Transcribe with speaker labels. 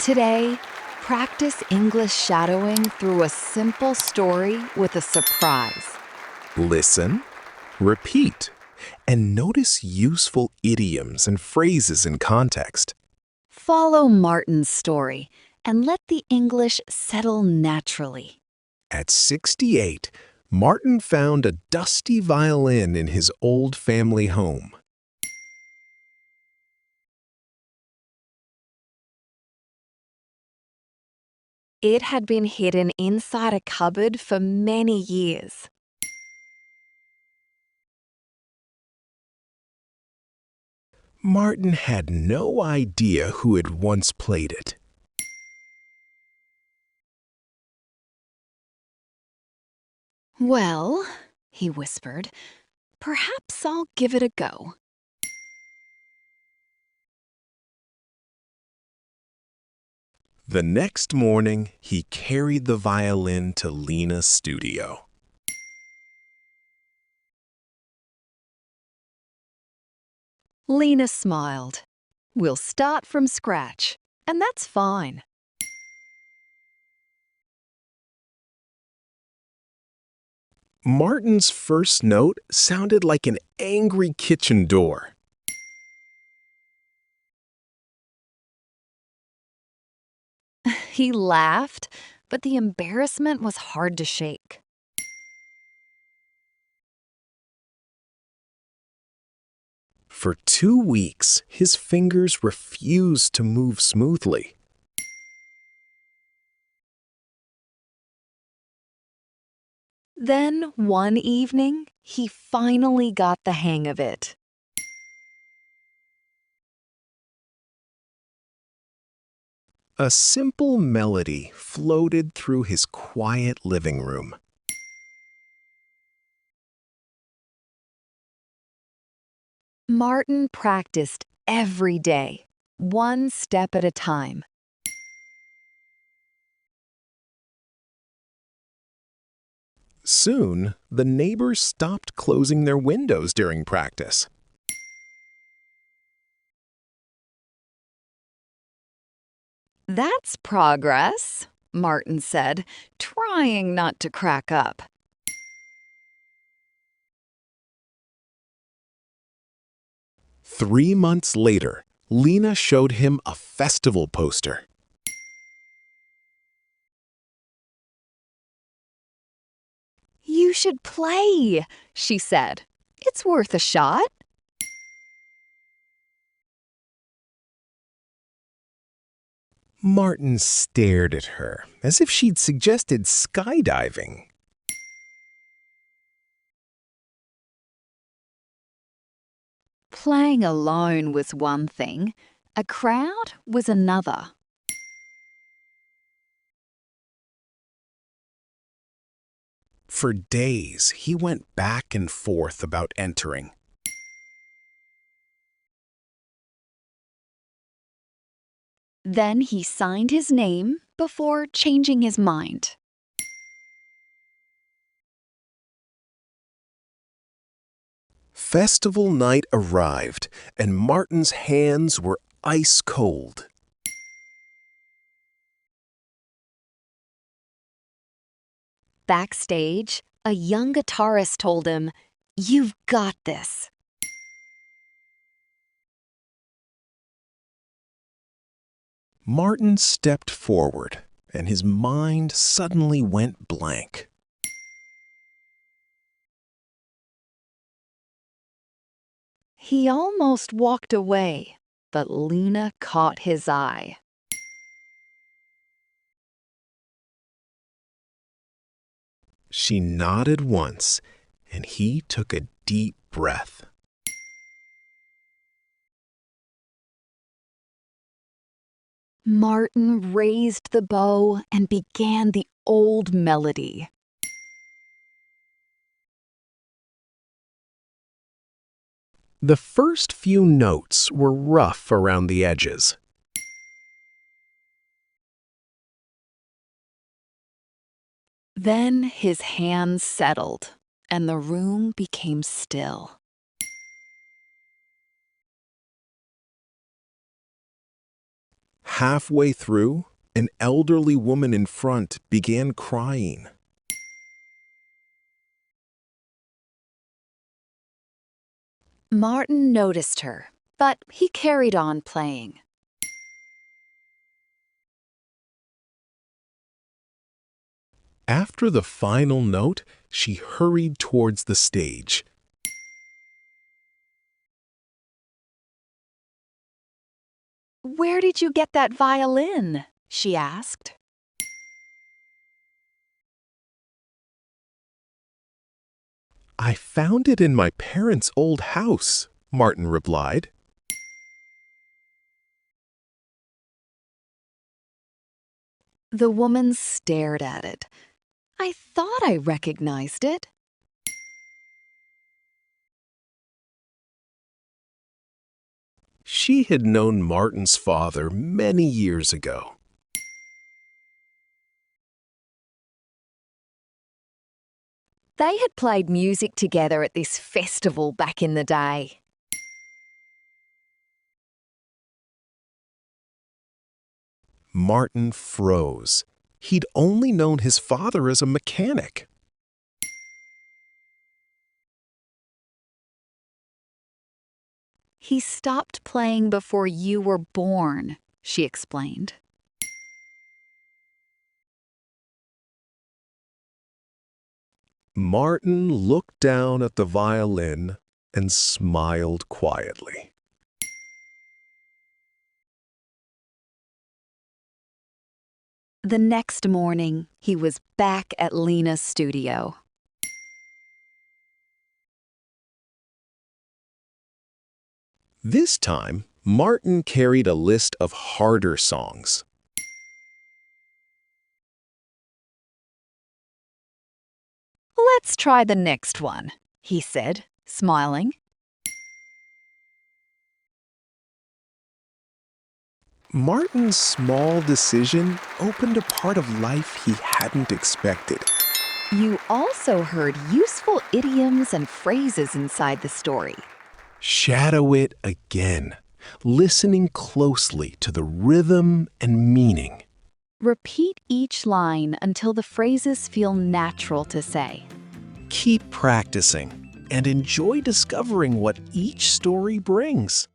Speaker 1: Today, practice English shadowing through a simple story with a surprise.
Speaker 2: Listen, repeat, and notice useful idioms and phrases in context.
Speaker 1: Follow Martin's story and let the English settle naturally.
Speaker 2: At 68, Martin found a dusty violin in his old family home.
Speaker 1: It had been hidden inside a cupboard for many years.
Speaker 2: Martin had no idea who had once played it.
Speaker 1: Well, he whispered, perhaps I'll give it a go.
Speaker 2: The next morning, he carried the violin to Lena's studio.
Speaker 1: Lena smiled. We'll start from scratch, and that's fine.
Speaker 2: Martin's first note sounded like an angry kitchen door.
Speaker 1: He laughed, but the embarrassment was hard to shake.
Speaker 2: For 2 weeks, his fingers refused to move smoothly.
Speaker 1: Then, one evening, he finally got the hang of it.
Speaker 2: A simple melody floated through his quiet living room.
Speaker 1: Martin practiced every day, one step at a time.
Speaker 2: Soon, the neighbors stopped closing their windows during practice.
Speaker 1: That's progress, Martin said, trying not to crack up.
Speaker 2: Three months later, Lena showed him a festival poster.
Speaker 1: You should play, she said. It's worth a shot.
Speaker 2: Martin stared at her as if she'd suggested skydiving.
Speaker 1: Playing alone was one thing, a crowd was another.
Speaker 2: For days, he went back and forth about entering.
Speaker 1: Then he signed his name before changing his mind.
Speaker 2: Festival night arrived, and Martin's hands were ice cold.
Speaker 1: Backstage, a young guitarist told him, "You've got this."
Speaker 2: Martin stepped forward, and his mind suddenly went blank.
Speaker 1: He almost walked away, but Lena caught his eye.
Speaker 2: She nodded once, and he took a deep breath.
Speaker 1: Martin raised the bow and began the old melody.
Speaker 2: The first few notes were rough around the edges.
Speaker 1: Then his hands settled, and the room became still.
Speaker 2: Halfway through, an elderly woman in front began crying.
Speaker 1: Martin noticed her, but he carried on playing.
Speaker 2: After the final note, she hurried towards the stage.
Speaker 1: "Where did you get that violin?" she asked.
Speaker 2: I found it in my parents' old house, Martin replied.
Speaker 1: The woman stared at it. "I thought I recognized it."
Speaker 2: She had known Martin's father many years ago.
Speaker 1: They had played music together at this festival back in the day.
Speaker 2: Martin froze. He'd only known his father as a mechanic.
Speaker 1: "He stopped playing before you were born," she explained.
Speaker 2: Martin looked down at the violin and smiled quietly.
Speaker 1: The next morning, he was back at Lena's studio.
Speaker 2: This time, Martin carried a list of harder songs.
Speaker 1: "Let's try the next one," he said, smiling.
Speaker 2: Martin's small decision opened a part of life he hadn't expected.
Speaker 1: You also heard useful idioms and phrases inside the story.
Speaker 2: Shadow it again, listening closely to the rhythm and meaning.
Speaker 1: Repeat each line until the phrases feel natural to say.
Speaker 2: Keep practicing and enjoy discovering what each story brings.